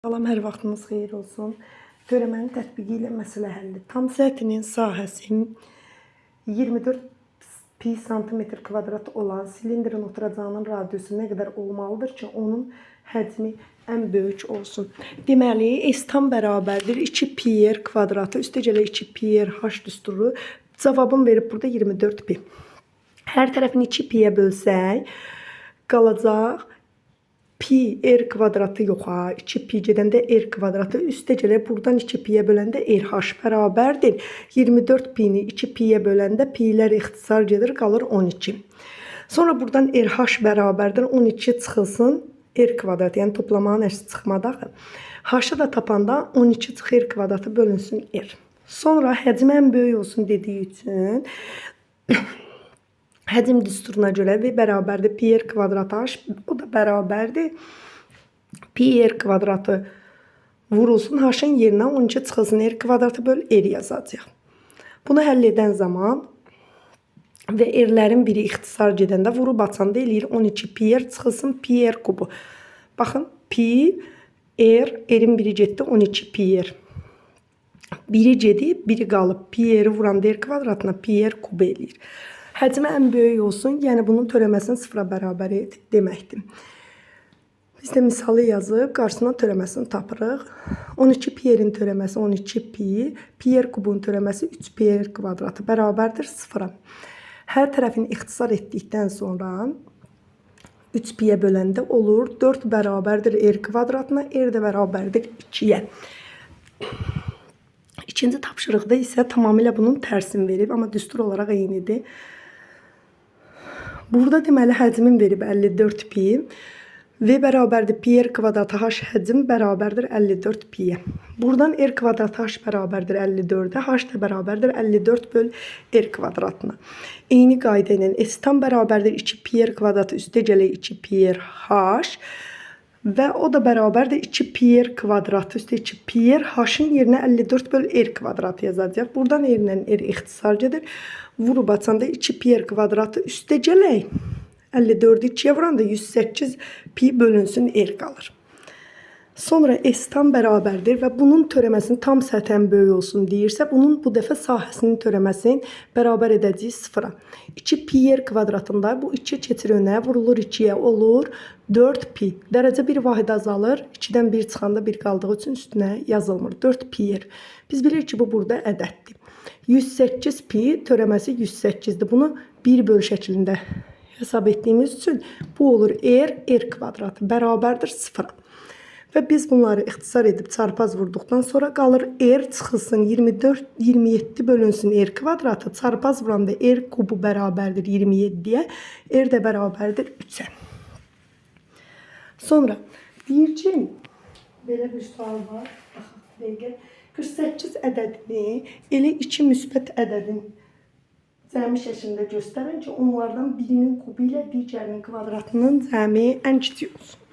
Salam, hər vaxtınız xeyir olsun. Törəmənin tətbiqi ilə məsələ həlli. Tam səthinin sahəsi 24 pi santimetr kvadrat olan silindrin oturacağının radiusu nə qədər olmalıdır ki, onun həcmi ən böyük olsun. Deməli, S tam bərabərdir 2 pi r kvadratı üstəgələ 2 pi r h düsturu. Cavabım verib burada 24 pi. Hər tərəfini 2 piyə bölsək, qalacaq pi r kvadratı yox ha. 2 pi gedəndə r kvadratı üstəgələ buradan 2 piyə böləndə rh bərabərdir. 24 pini 2 piyə böləndə pilər ixtisar gedir, qalır 12. Sonra buradan rh bərabərdir 12 çıxılsın r kvadratı, yəni toplamanın əksi çıxmadı axı. H-ı da tapanda 12 çıx r kvadratı bölünsün r. Sonra həcm ən böyük olsun dediyi üçün həcm düsturuna görə V bərabərdir pi r kvadratı h, o da bərabərdir pi r kvadratı vurulsun h-ın yerinə 12 çıxılsın r kvadratı böl r yazacaq. Bunu həll edən zaman və r-lərin biri ixtisar gedəndə vurub açanda eləyir 12 pi r çıxılsın pi r kubu. Baxın, pi r, r-in biri getdi 12 pi r. Biri gedib, biri qalıb. Pi r-i vuranda r kvadratına pi r kubu eləyir. Həcmi ən böyük olsun, yəni bunun törəməsini sıfıra bərabər et deməkdir. Biz də misalı yazıb, qarşısına törəməsini tapırıq. 12 pi r-in törəməsi 12 pi, pi r kubun törəməsi 3 pi r kvadratı bərabərdir sıfıra. Hər tərəfini ixtisar etdikdən sonra 3 piyə böləndə olur 4 bərabərdir r kvadratına, r də bərabərdir 2-yə. İkinci tapşırıqda isə tamamilə bunun tərsini verib, amma düstur olaraq eynidir. Burada deməli həcmin verib 54 pi. V bərabərdir pi r kvadratı h həcm bərabərdir 54 piyə. Buradan r kvadratı h bərabərdir 54-ə, h da bərabərdir 54 böl r kvadratına. Eyni qayda ilə s tam bərabərdir 2 pi r kvadratı üstəgələ 2 pi r h və o da bərabərdir 2 pi r kvadratı üstə 2 pi r h-ın yerinə 54 böl r kvadratı yazacaq. Buradan r ilə r ixtisar gedir. Vurub açanda 2 pi r kvadratı üstəgələk 54-ü 2-yə vuranda 108 pi bölünsün r qalır. Sonra s tam bərabərdir və bunun törəməsini tam səthən böyük olsun deyirsə, bunun bu dəfə sahəsinin törəməsini bərabər edəcəyik sıfıra. 2 pi r kvadratında bu 2 keçir önə, vurulur 2-yə, olur 4 pi. Dərəcə bir vahid azalır, 2-dən 1 çıxanda 1 qaldığı üçün üstünə yazılmır. 4 pi r. Biz bilirik ki, bu burada ədəddir. 108 pi törəməsi 108-dir. Bunu 1 böl şəklində hesab etdiyimiz üçün bu olur r kvadratı bərabərdir sıfıra. Və biz bunları ixtisar edib çarpaz vurduqdan sonra qalır r çıxılsın 27 bölünsün r kvadratı, çarpaz vuranda r kubu bərabərdir 27-yə, r də bərabərdir 3-ə. Sonra deyir ki, belə bir sual var, baxaq, 48 ədədini elə 2 müsbət ədədin cəmi şəklində göstərin ki, onlardan birinin kubu ilə digərinin kvadratının cəmi ən kiçik olsun.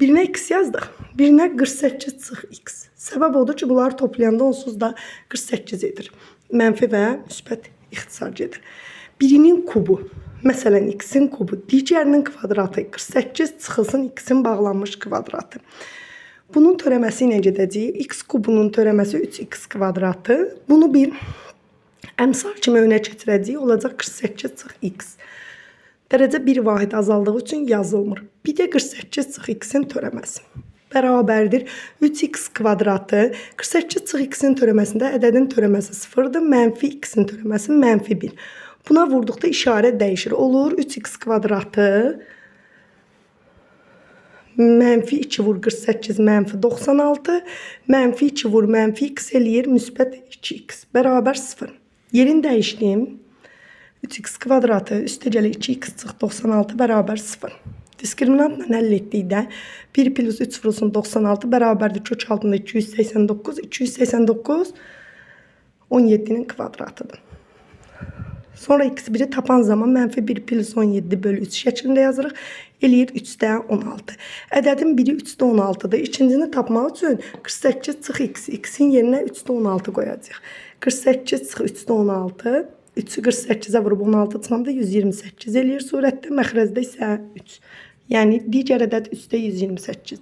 Birinə x yazdıq, birinə 48 çıx x. Səbəb odur ki, bunları toplayanda onsuz da 48 edir. Mənfi və müsbət ixtisar gedir. Birinin kubu, məsələn x-in kubu, digərinin kvadratı 48 çıxılsın x-in bağlanmış kvadratı. Bunun törəməsi ilə gedəcəyik. X kubunun törəməsi 3x kvadratı. Bunu bir əmsal kimi önə keçirəcəyik. Olacaq 48 çıx x. Dərəcə bir vahid azaldığı üçün yazılmır. Bir də 48 çıx x-in törəməsi bərabərdir 3x kvadratı. 48 çıx x-in törəməsində ədədin törəməsi 0-dır. Mənfi x-in törəməsi mənfi 1. Buna vurduqda işarə dəyişir. Olur 3x kvadratı mənfi 2 vur 48 mənfi 96. Mənfi 2 vur mənfi x eləyir müsbət 2x bərabər 0. Yerin dəyişdim. 3x kvadratı üstəgələ 2x çıx 96 bərabər 0. Diskriminantla həll etdikdə 1 plus 3 vurulsun 96 bərabərdir kök altında 289. 289 17-nin kvadratıdır. Sonra x1-i tapan zaman mənfi 1 plus 17 bölü 3 şəklində yazırıq. Eləyir 3-də 16. Ədədin biri 3-də 16-dır. İkincini tapmaq üçün 48 çıx x. X-in yerinə 3-də 16 qoyacaq. 48 çıx 3-də 16. 3-ü 48-ə vurub 16 çıxanda 128 eləyir surətdə, məxrəcdə isə 3. Yəni digər ədəd 3-də 128.